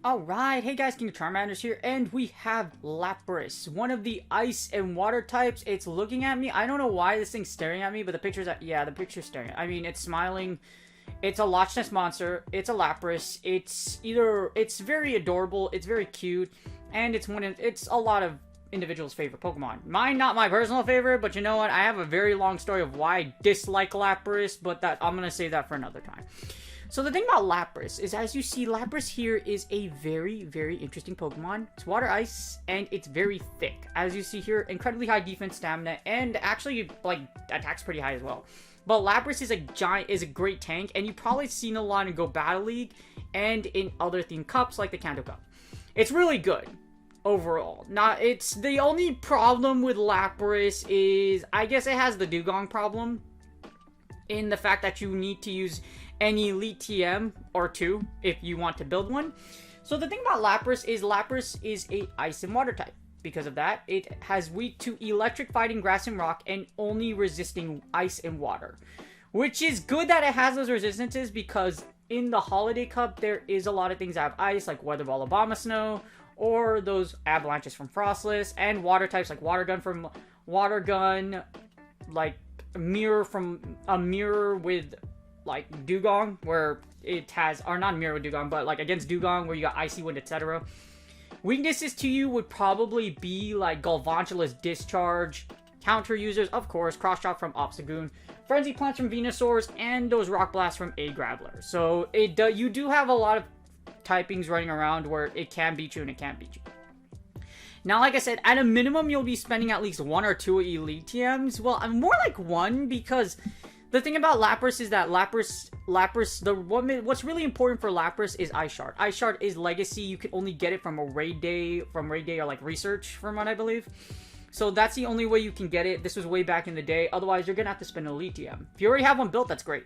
Alright, hey guys, King Charmanders here, and we have Lapras, one of the ice and water types. It's looking at me. I don't know why this thing's staring at me, but the picture's yeah, the picture's staring. I mean, it's smiling. It's a Loch Ness Monster. It's a Lapras. It's very adorable, it's very cute, and it's a lot of individuals' favorite Pokemon. Mine, not my personal favorite, but you know what? I have a very long story of why I dislike Lapras, but I'm gonna save that for another time. So the thing about Lapras is, as you see, Lapras here is a very, very interesting Pokemon. It's water ice, and it's very thick. As you see here, incredibly high defense, stamina, and actually, like, attacks pretty high as well. But Lapras is a great tank, and you've probably seen a lot in Go Battle League and in other themed cups like the Kanto Cup. It's really good overall. Now, it's the only problem with Lapras is, I guess it has the Dugong problem in the fact that you need to use an Elite TM or two if you want to build one. So the thing about Lapras is a ice and water type. Because of that, it has weak to electric, fighting, grass and rock, and only resisting ice and water. Which is good that it has those resistances, because in the Holiday Cup, there is a lot of things that have ice, like Weather Ball Obama Snow, or those avalanches from Frostless, and water types like Water Gun, like a mirror with like Dugong, where it has, or not mirror with Dugong, but like against Dugong where you got Icy Wind, etc. Weaknesses to you would probably be like Galvantula's Discharge, counter users, of course, Cross Chop from Obstagoon, Frenzy Plants from Venusaurs, and those Rock Blasts from A Graveler. So you do have a lot of typings running around where it can beat you and it can't beat you. Now, like I said, at a minimum, you'll be spending at least 1 or 2 Elite TMs. Well, I'm more like 1, because the thing about Lapras is that what's really important for Lapras is Ice Shard. Ice Shard is legacy. You can only get it from a raid day, or like research, from what I believe. So that's the only way you can get it. This was way back in the day. Otherwise, you're going to have to spend an Elite TM. If you already have one built, that's great.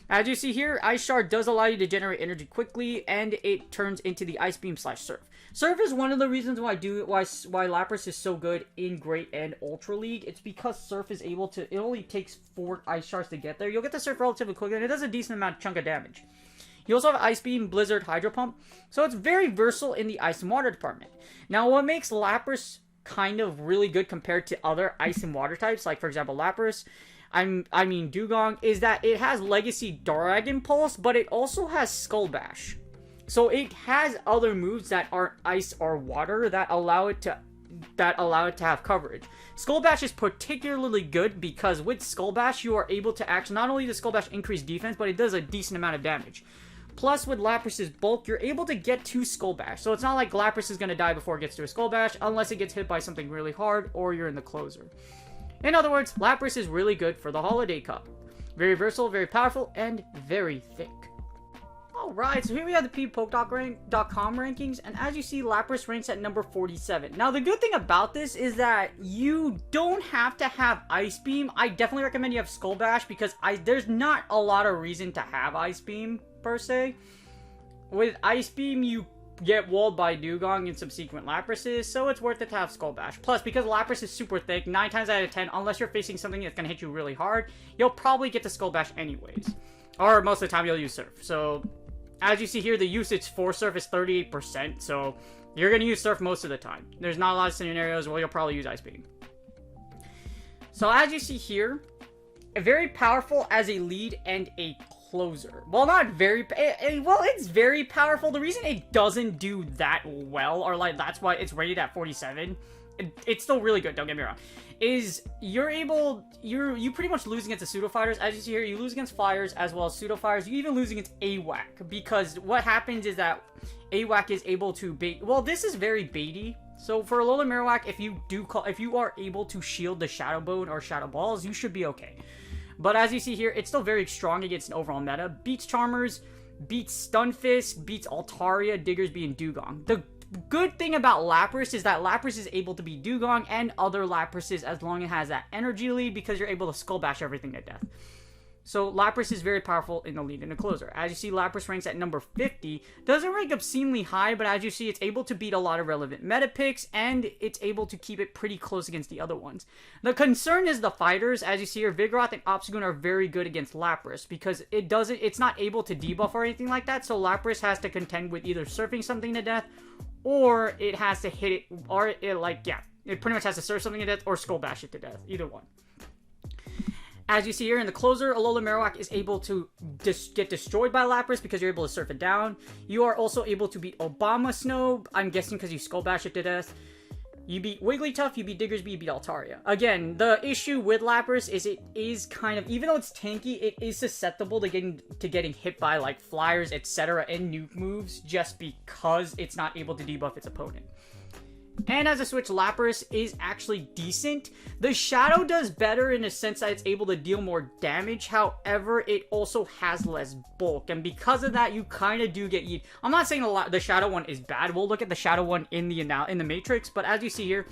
As you see here, Ice Shard does allow you to generate energy quickly, and it turns into the Ice Beam / Surf. Surf is one of the reasons why Lapras is so good in Great and Ultra League. It's because Surf is able to, it only takes 4 Ice Shards to get there. You'll get the Surf relatively quickly, and it does a decent chunk of damage. You also have Ice Beam, Blizzard, Hydro Pump, so it's very versatile in the Ice and Water department. Now, what makes Lapras kind of really good compared to other ice and water types, like for example Lapras, I mean Dugong, is that it has Legacy Dragon Pulse, but it also has Skull Bash. So it has other moves that aren't ice or water that allow it to have coverage. Skull Bash is particularly good because with Skull Bash you are able to actually, not only does Skull Bash increase defense, but it does a decent amount of damage. Plus, with Lapras' bulk, you're able to get to Skull Bash. So it's not like Lapras is going to die before it gets to a Skull Bash, unless it gets hit by something really hard, or you're in the closer. In other words, Lapras is really good for the Holiday Cup. Very versatile, very powerful, and very thick. Alright, so here we have the PvPoke.com rankings, and as you see, Lapras ranks at number 47. Now, the good thing about this is that you don't have to have Ice Beam. I definitely recommend you have Skull Bash, because there's not a lot of reason to have Ice Beam, per se. With Ice Beam, you get walled by Dugong and subsequent Laprases, so it's worth it to have Skull Bash. Plus, because Lapras is super thick, 9 times out of 10, unless you're facing something that's going to hit you really hard, you'll probably get the Skull Bash anyways. Or most of the time, you'll use Surf. So, as you see here, the usage for Surf is 38%, so you're going to use Surf most of the time. There's not a lot of scenarios where you'll probably use Ice Beam. So, as you see here, very powerful as a lead and a closer. Well, not very, well, it's very powerful. The reason it doesn't do that well, or like that's why it's rated at 47, it's still really good, don't get me wrong, is you pretty much lose against the pseudo fighters. As you see here, you lose against flyers as well as pseudo fighters. You even lose against AWAC, because what happens is that AWAC is able to bait. Well, this is very baity. So for Alola Marowak, if you are able to shield the Shadow Bone or Shadow Balls, you should be okay. But as you see here, it's still very strong against an overall meta. Beats Charmers, beats Stunfisk, beats Altaria, Diggersby, and Dugong. The good thing about Lapras is that Lapras is able to beat Dugong and other Laprases as long as it has that energy lead, because you're able to Skull Bash everything to death. So Lapras is very powerful in the lead and the closer. As you see, Lapras ranks at number 50. Doesn't rank obscenely high, but as you see, it's able to beat a lot of relevant meta picks, and it's able to keep it pretty close against the other ones. The concern is the fighters. As you see here, Vigoroth and Obstagoon are very good against Lapras, because it's not able to debuff or anything like that, so Lapras has to contend with either surfing something to death, or it has to hit it, or it pretty much has to surf something to death or Skull Bash it to death. Either one. As you see here in the closer, Alola Marowak is able to get destroyed by Lapras because you're able to surf it down. You are also able to beat Obama Snow, I'm guessing because you Skull Bash it to death. You beat Wigglytuff, you beat Diggersby, you beat Altaria. Again, the issue with Lapras is it is kind of, even though it's tanky, it is susceptible to getting hit by like flyers, etc. and nuke moves just because it's not able to debuff its opponent. And as a switch, Lapras is actually decent. The Shadow does better in a sense that it's able to deal more damage. However, it also has less bulk. And because of that, you kind of do get... I'm not saying the Shadow one is bad. We'll look at the Shadow one in the Matrix. But as you see here,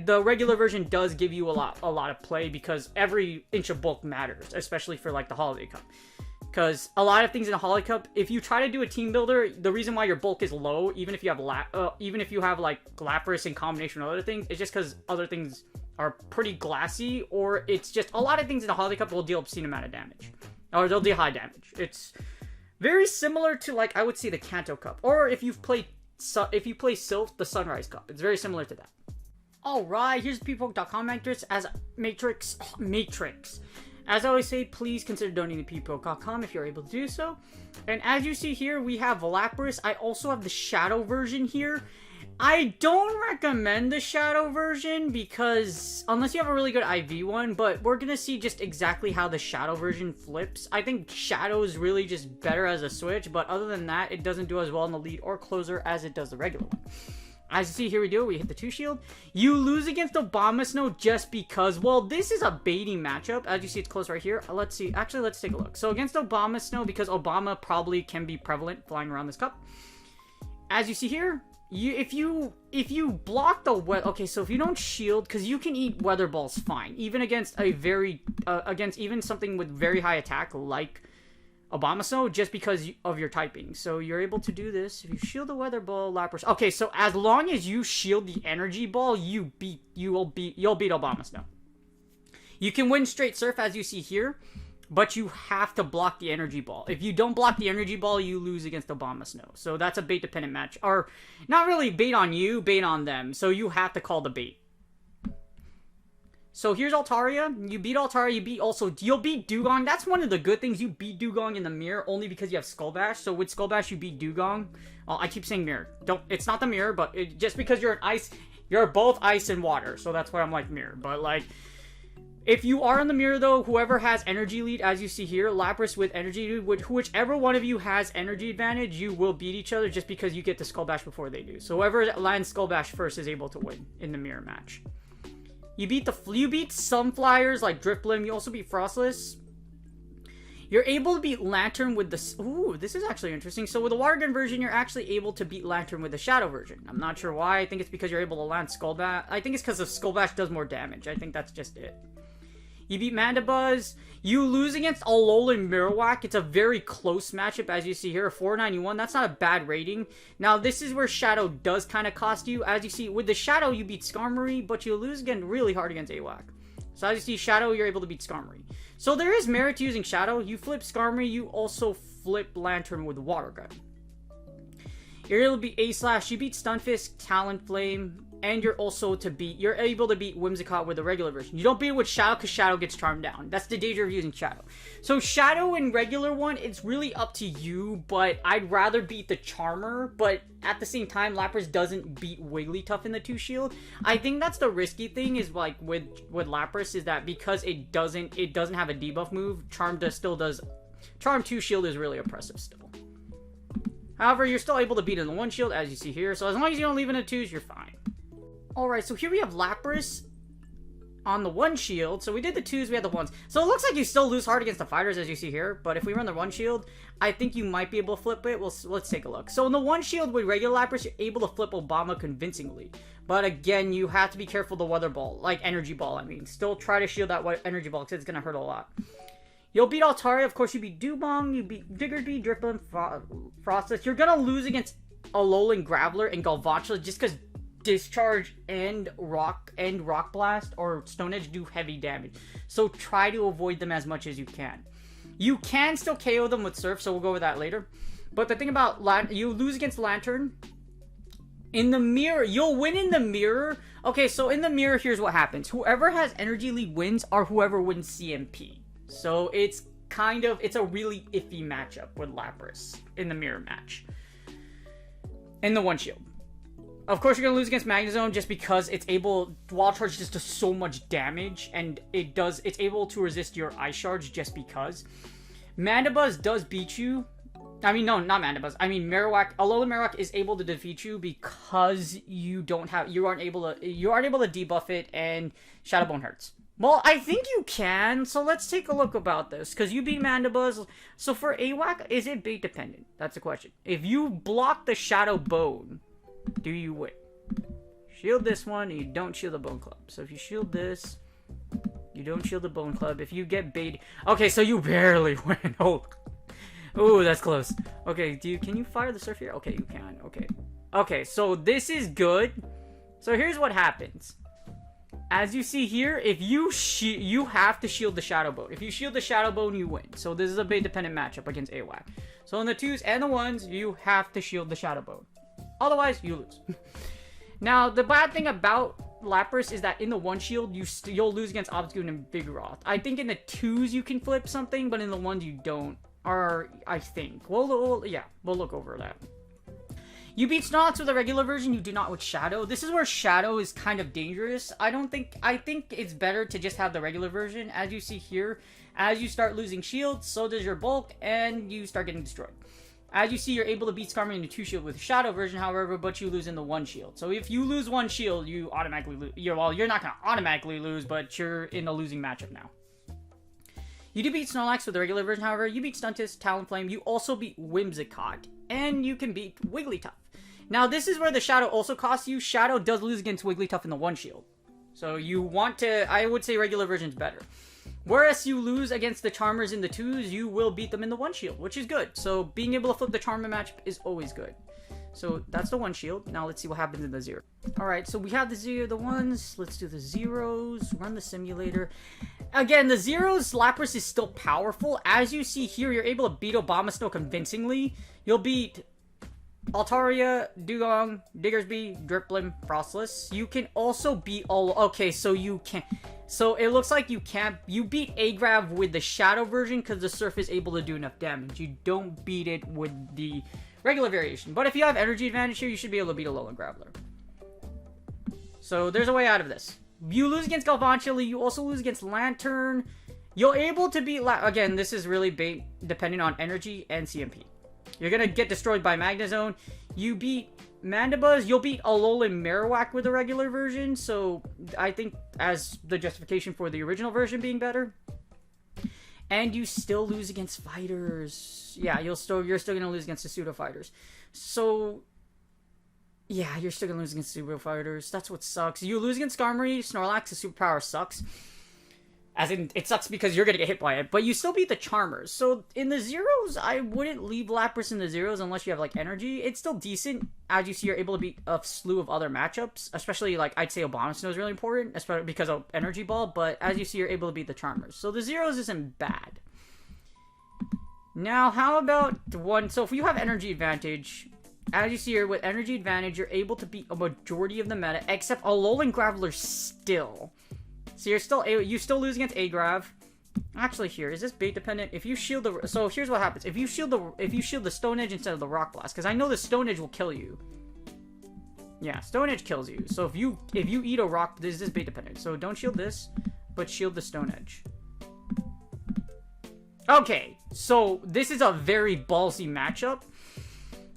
the regular version does give you a lot of play because every inch of bulk matters, especially for like the Holiday Cup. Because a lot of things in a Holiday Cup, if you try to do a team builder, the reason why your bulk is low, even if you have like Lapras in combination with other things, it's just because other things are pretty glassy, or it's just a lot of things in a Holiday Cup will deal obscene amount of damage, or they'll deal high damage. It's very similar to, like, I would say the Kanto Cup, or if you play Sylph, the Sunrise Cup. It's very similar to that. All right, here's PPoke.com Matrix. As I always say, please consider donating to PPoke.com if you're able to do so. And as you see here, we have Lapras. I also have the Shadow version here. I don't recommend the Shadow version because, unless you have a really good IV one, but we're going to see just exactly how the Shadow version flips. I think Shadow is really just better as a switch, but other than that, it doesn't do as well in the lead or closer as it does the regular one. As you see, here we hit the 2 shield. You lose against Obama Snow just because, well, this is a baiting matchup. As you see, it's close right here. Let's see. Actually, let's take a look. So against Obama Snow, because Obama probably can be prevalent flying around this cup. As you see here, if you block the okay, so if you don't shield, because you can eat weather balls fine, even against against even something with very high attack like Obama Snow, just because of your typing. So you're able to do this. If you shield the weather ball, Lapras. Okay, so as long as you shield the energy ball, you'll beat Obama Snow. You can win straight surf, as you see here, but you have to block the energy ball. If you don't block the energy ball, you lose against Obama Snow. So that's a bait dependent match, or not really bait on you, bait on them. So you have to call the bait. So here's Altaria. You beat Altaria. You'll beat Dugong. That's one of the good things. You beat Dugong in the mirror only because you have Skull Bash. So with Skull Bash, you beat Dugong. I keep saying mirror. It's not the mirror, but just because you're an ice, you're both ice and water. So that's why I'm like mirror. But like, if you are in the mirror though, whoever has energy lead, as you see here, Lapras with energy lead, whichever one of you has energy advantage, you will beat each other just because you get the Skull Bash before they do. So whoever lands Skull Bash first is able to win in the mirror match. You beat some flyers like Drifblim. You also beat Frostless. You're able to beat Lantern with the... Ooh, this is actually interesting. So with the Water Gun version, you're actually able to beat Lantern with the Shadow version. I'm not sure why. I think it's because you're able to land Skull Bash. I think it's because the Skull Bash does more damage. I think that's just it. You beat Mandibuzz. You lose against Alolan Marowak. It's a very close matchup, as you see here. 491. That's not a bad rating. Now, this is where Shadow does kind of cost you. As you see, with the Shadow, you beat Skarmory, but you lose again really hard against AWAC. So as you see, Shadow, you're able to beat Skarmory. So there is merit to using Shadow. You flip Skarmory, you also flip Lantern with Water Gun. You're able to beat A-Slash. You beat Stunfisk, Talonflame, and you're able to beat Whimsicott with the regular version. You don't beat it with Shadow because Shadow gets charmed down. That's the danger of using Shadow. So Shadow and regular one, it's really up to you, but I'd rather beat the Charmer, but at the same time, Lapras doesn't beat Wigglytuff in the 2 shield. I think that's the risky thing is like with Lapras is that because it doesn't have a debuff move, Charm 2 shield is really oppressive still. However, you're still able to beat it in the 1 shield, as you see here. So as long as you don't leave it in the 2s, you're fine. Alright, so here we have Lapras. on the one shield, so we did the 2s, we had the 1s. So it looks like you still lose hard against the fighters, as you see here, but if we run the 1 shield, I think you might be able to flip it. Well, let's take a look. So in the 1 shield with regular Lapras, you're able to flip Obama convincingly. But again, you have to be careful of the weather ball, like energy ball, I mean. Still try to shield that energy ball, because it's going to hurt a lot. You'll beat Altaria, of course, you beat Dewbong, you beat Diggersby, Dripplin, Frostless. You're going to lose against Alolan Graveler and Galvantula just because Discharge and Rock Blast or Stone Edge do heavy damage. So try to avoid them as much as you can. You can still KO them with Surf, so we'll go over that later. But the thing about you lose against Lantern. In the mirror, you'll win in the mirror. Okay, so in the mirror, here's what happens. Whoever has Energy League wins, or whoever wins CMP. So it's a really iffy matchup with Lapras in the mirror match. In the 1 shield. Of course, you're going to lose against Magnezone just because Wild Charge just does so much damage, and it's able to resist your Ice Shards just because. Mandibuzz does beat you. I mean, no, not Mandibuzz. I mean, Marowak. Alolan Marowak is able to defeat you because you aren't able to debuff it, and Shadow Bone hurts. Well, I think you can, so let's take a look about this, because you beat Mandibuzz. So for AWAC, is it bait dependent? That's the question. If you block the Shadow Bone, do you win? Shield this one, and you don't shield the Bone Club. So if you shield this, you don't shield the Bone Club. If you get bait... Okay, so you barely win. Oh, that's close. Okay, can you fire the Surf here? Okay, you can. Okay, so this is good. So here's what happens. As you see here, if you have to shield the Shadow Bone. If you shield the Shadow Bone, you win. So this is a bait dependent matchup against AWAC. So in the 2s and the 1s, you have to shield the Shadow Bone. Otherwise, you lose. Now, the bad thing about Lapras is that in the 1 shield, you'll lose against Obstagoon and Vigoroth. I think in the 2s you can flip something, but in the 1s you don't. Or, I think. We'll look over that. You beat Snorlax with a regular version, you do not with Shadow. This is where Shadow is kind of dangerous. I think it's better to just have the regular version. As you see here, as you start losing shields, so does your bulk, and you start getting destroyed. As you see, you're able to beat Skarmory in the 2 shield with Shadow version, however, but you lose in the 1 shield. So if you lose 1 shield, you automatically lose. You're not going to automatically lose, but you're in a losing matchup now. You do beat Snorlax with the regular version, however. You beat Stuntus, Talonflame. You also beat Whimsicott, and you can beat Wigglytuff. Now, this is where the Shadow also costs you. Shadow does lose against Wigglytuff in the 1 shield. So you want to... I would say regular version's better. Whereas you lose against the Charmers in the 2s, you will beat them in the 1 shield, which is good. So being able to flip the Charmer match is always good. So that's the 1 shield. Now let's see what happens in the 0. Alright, so we have the 1s. Let's do the 0s. Run the simulator. Again, the 0s, Lapras is still powerful. As you see here, you're able to beat Obama convincingly. You'll beat Altaria, Dewgong, Diggersby, Dripplin, Frostless. You can also beat all... Okay, so you can... So it looks like you can't... You beat Agrav with the Shadow version because the Surf is able to do enough damage. You don't beat it with the regular variation. But if you have energy advantage here, you should be able to beat Alolan Graveler. So there's a way out of this. You lose against Galvantula. You also lose against Lantern. You're able to beat... Again, this is really bait depending on energy and CMP. You're going to get destroyed by Magnezone. You beat Mandibuzz. You'll beat Alolan Marowak with the regular version. So I think as the justification for the original version being better. And you still lose against fighters. Yeah, you're still going to lose against the pseudo fighters. So yeah, you're still going to lose against pseudo fighters. That's what sucks. You lose against Skarmory, Snorlax. The superpower sucks. As in, it sucks because you're going to get hit by it, but you still beat the Charmers. So, in the 0s, I wouldn't leave Lapras in the 0s unless you have, like, energy. It's still decent. As you see, you're able to beat a slew of other matchups. Especially, like, I'd say Abomasnow is really important, especially because of Energy Ball. But, as you see, you're able to beat the Charmers. So, the 0s isn't bad. Now, how about the 1... So, if you have energy advantage... As you see here, with energy advantage, you're able to beat a majority of the meta, except Alolan Graveler still... So you still lose against Agrav. Actually, here is this bait dependent. If you shield the so here's what happens. If you shield the Stone Edge instead of the Rock Blast, because I know the Stone Edge will kill you. Yeah, Stone Edge kills you. So if you eat a rock, this is bait dependent. So don't shield this, but shield the Stone Edge. Okay, so this is a very ballsy matchup.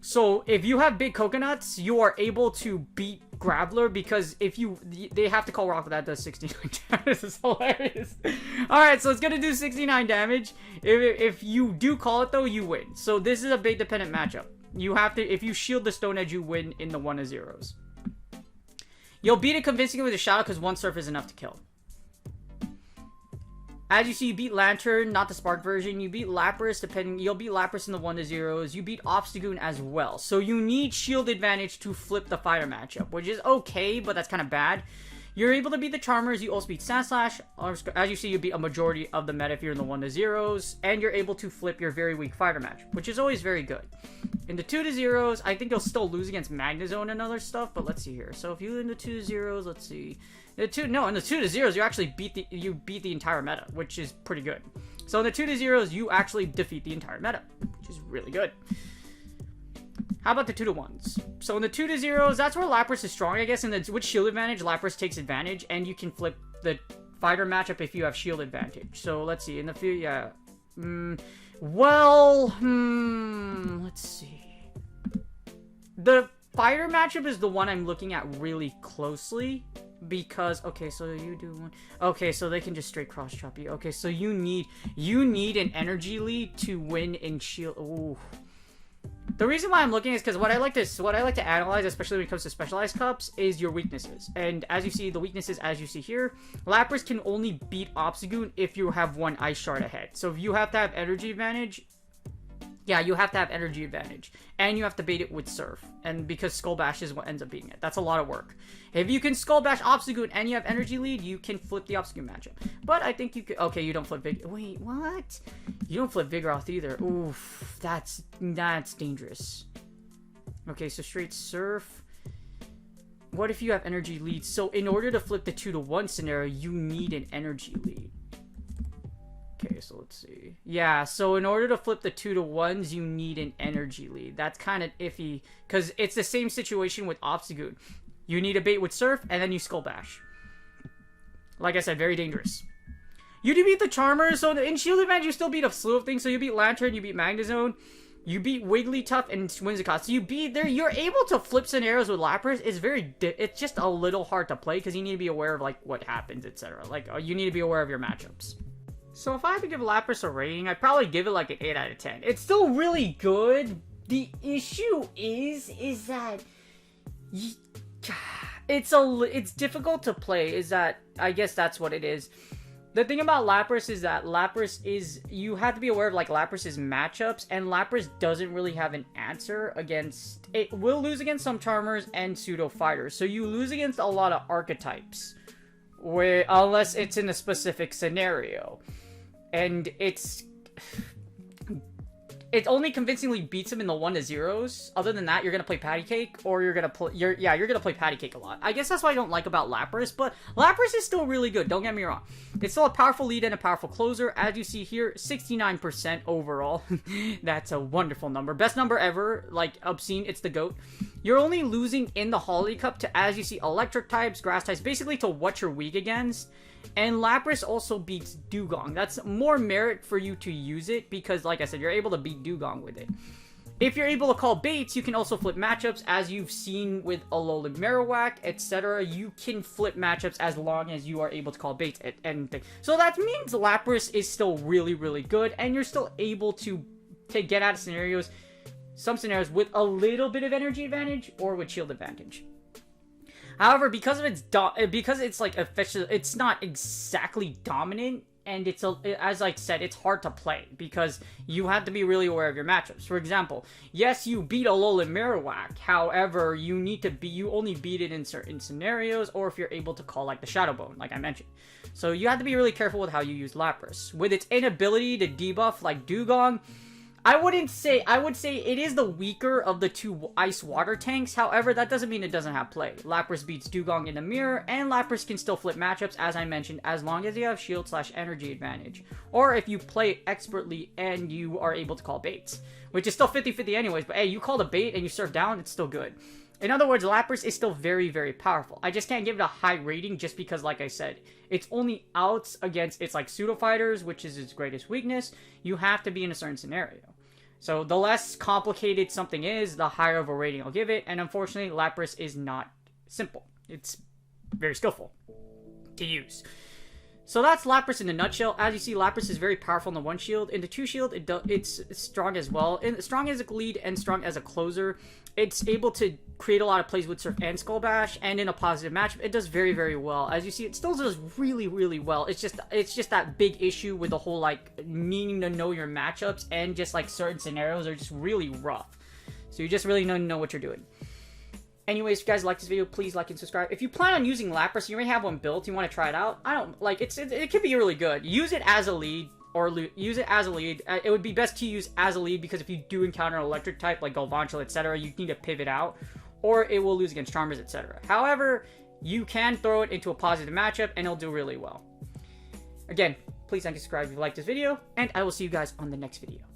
So if you have big coconuts, you are able to beat Graveler because they have to call rock, that does 69 damage. This is hilarious. Alright, so it's gonna do 69 damage. If you do call it though, you win. So this is a bait dependent matchup. You have to, if you shield the Stone Edge, you win in the 1-0s. You'll beat it convincingly with a Shadow because one Surf is enough to kill. As you see, you beat Lantern, not the Spark version. You beat Lapras, you'll beat Lapras in the 1-0s. You beat Obstagoon as well. So you need shield advantage to flip the fighter matchup, which is okay, but that's kind of bad. You're able to beat the Charmers. You also beat Sandslash. As you see, you beat a majority of the meta if you're in the 1-0s. And you're able to flip your very weak fighter matchup, which is always very good. In the 2-0s, I think you'll still lose against Magnezone and other stuff, but let's see here. So if you in the 2-0s, let's see. In the 2-0s, you actually beat the entire meta, which is pretty good. So in the 2-0s, you actually defeat the entire meta, which is really good. How about the 2-1s? So in the 2-0s, that's where Lapras is strong, I guess. With shield advantage, Lapras takes advantage, and you can flip the fighter matchup if you have shield advantage. So let's see. In the few, yeah. Let's see. The fighter matchup is the one I'm looking at really closely. Because, okay, so you do one. Okay, so they can just straight cross chop you. Okay, so you need an energy lead to win in shield. Ooh. The reason why I'm looking is because what I like to analyze, especially when it comes to specialized cups, is your weaknesses. And as you see, the weaknesses, as you see here, Lapras can only beat Obstagoon if you have one Ice Shard ahead. So if you have to have energy advantage, yeah, you have to have energy advantage. And you have to bait it with Surf. And because Skull Bash is what ends up being it. That's a lot of work. If you can Skull Bash Obstagoon and you have energy lead, you can flip the Obstagoon matchup. But I think you could... Okay, you don't flip Vigoroth. Wait, what? You don't flip Vigoroth either. Oof, that's dangerous. Okay, so straight Surf. What if you have energy lead? So in order to flip the 2-1 scenario, you need an energy lead. Okay, so let's see. Yeah, so in order to flip the 2-1s, you need an energy lead. That's kind of iffy, because it's the same situation with Obstagoon. You need a bait with Surf, and then you Skull Bash. Like I said, very dangerous. You do beat the Charmers, so in Shield Advantage, you still beat a slew of things. So you beat Lantern, you beat Magnezone, you beat Wigglytuff, and Whimsicott. So you beat there. You're able to flip scenarios with Lapras. It's just a little hard to play, because you need to be aware of like what happens, etc. Like you need to be aware of your matchups. So if I had to give Lapras a rating, I'd probably give it like an 8 out of 10. It's still really good. The issue is that it's difficult to play. I guess that's what it is. The thing about Lapras is that you have to be aware of like Lapras's matchups, and Lapras doesn't really have an answer against. It will lose against some Charmers and pseudo fighters. So you lose against a lot of archetypes, unless it's in a specific scenario. And it only convincingly beats him in the 1-0s. Other than that, you're gonna play Patty Cake, or you're gonna play Patty Cake a lot. I guess that's what I don't like about Lapras, but Lapras is still really good. Don't get me wrong. It's still a powerful lead and a powerful closer. As you see here, 69% overall. That's a wonderful number. Best number ever. Like obscene. It's the GOAT. You're only losing in the Holiday Cup to, as you see, electric types, grass types, basically to what you're weak against. And Lapras also beats Dugong. That's more merit for you to use it because, like I said, you're able to beat Dugong with it. If you're able to call baits, you can also flip matchups, as you've seen with Alolan Marowak, etc. You can flip matchups as long as you are able to call baits at anything. So that means Lapras is still really, really good, and you're still able to get out of scenarios, some scenarios with a little bit of energy advantage or with shield advantage. However, because it's like official, it's not exactly dominant, and as I said, it's hard to play because you have to be really aware of your matchups. For example, yes, you beat Alolan Marowak. However, you only beat it in certain scenarios, or if you're able to call like the Shadow Bone, like I mentioned. So you have to be really careful with how you use Lapras. With its inability to debuff like Dugong, I would say it is the weaker of the two ice water tanks. However, that doesn't mean it doesn't have play. Lapras beats Dugong in the mirror, and Lapras can still flip matchups, as I mentioned, as long as you have shield/energy advantage. Or if you play expertly and you are able to call baits, which is still 50-50 anyways, but hey, you called a bait and you surf down, it's still good. In other words, Lapras is still very, very powerful. I just can't give it a high rating just because, like I said, it's only outs against its like pseudo fighters, which is its greatest weakness. You have to be in a certain scenario. So the less complicated something is, the higher of a rating I'll give it. And unfortunately, Lapras is not simple. It's very skillful to use. So that's Lapras in a nutshell. As you see, Lapras is very powerful in the 1 shield. In the 2 shield, it's strong as well. Strong as a lead and strong as a closer. It's able to create a lot of plays with Surf and Skull Bash, and in a positive matchup, it does very, very well. As you see, it still does really, really well. It's just that big issue with the whole, like, needing to know your matchups, and just, like, certain scenarios are just really rough. So you just really need to know what you're doing. Anyways, if you guys like this video, please like and subscribe. If you plan on using Lapras, you already have one built, you want to try it out, it could be really good. Use it as a lead, use it as a lead. It would be best to use as a lead, because if you do encounter an electric type, like Galvantula, etc., you need to pivot out, or it will lose against Charmers, etc. However, you can throw it into a positive matchup, and it'll do really well. Again, please like and subscribe if you like this video, and I will see you guys on the next video.